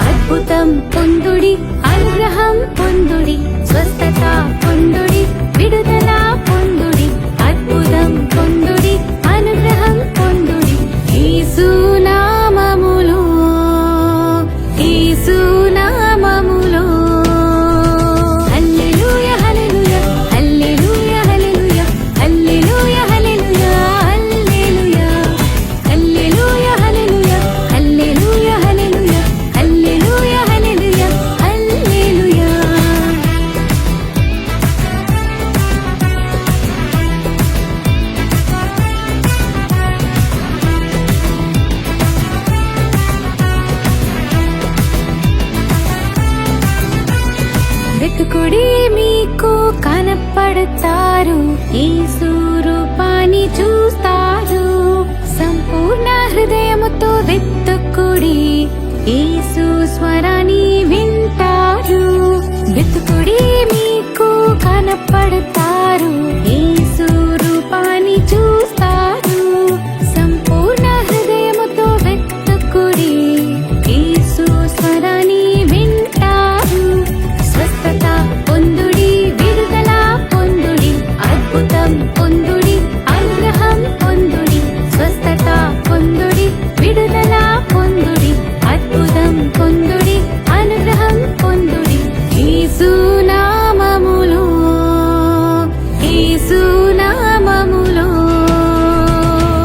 అద్భుతం పొందుడి, అనుగ్రహం పొందుడి, స్వస్థత పొందుడి, విడుదల పొందుడి, అద్భుతం పొందుడి, అనుగ్రహం పొందుడి. యేసు నామములో, యేసు నామములో. హల్లెలూయా హల్లెలూయా హల్లెలూయా హల్లెలూయా హల్లెలూయా హల్లెలూయా హల్లెలూయా హల్లెలూయా హల్లెలూయా హల్లెలూయా హల్లెలూయా హల్లెలూయా హల్లెలూయా హల్లెలూయా. వెతుకుడి మీకు కనపడతారు, యేసు రూపాన్ని చూస్తారు. సంపూర్ణ హృదయముతో వెతుకుడి, యేసు స్వరాన్ని వింటారు. వెతుకుడి మీకు కనపడతారు, యేసు రూపాన్ని చూస్తారు. సంపూర్ణ హృదయముతో వెతుకుడి, యేసు స్వరాన్ని వింటారు. స్వస్థత పొందుడి, విడుదల పొందుడి, అద్భుతం పొందుడి, అనుగ్రహం పొందుడి. స్వస్థత పొందుడి, విడుదల పొందుడి, అద్భుతం పొందుడి, అనుగ్రహం పొందుడి. యేసు నామములో, యేసు నామములో.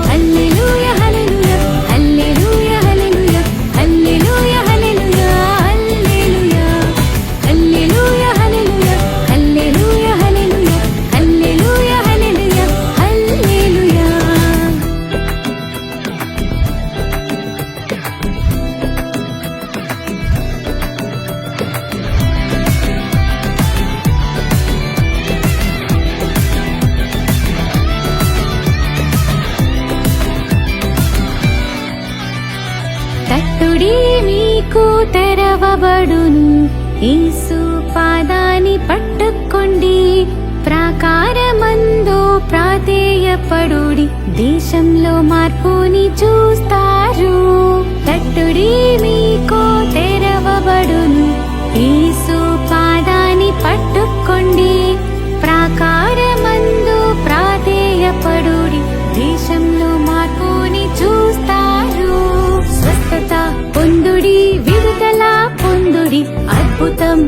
హల్లెలూయా హల్లెలూయా హల్లెలూయా హల్లెలూయా హల్లెలూయా హల్లెలూయా హల్లెలూయా హల్లెలూయా హల్లెలూయా హల్లెలూయా హల్లెలూయా హల్లెలూయా హల్లెలూయా. తట్టుడి మీకు తెరవబడును, యేసు పాదాన్ని పట్టుకోండి. ప్రాకారమందు ప్రాధేయపడుడి, దేశంలో మార్పుని చూస్తారు. తట్టుడి మీకు తెరవబడును, యేసు పాదాన్ని పట్టుకోండి. ప్రాకారమందు ప్రాధేయపడుడి, దేశంలో మార్పుని చూస్తారు. స్వస్థత పొందుడి, విడుదల పొందుడి, అద్భుతం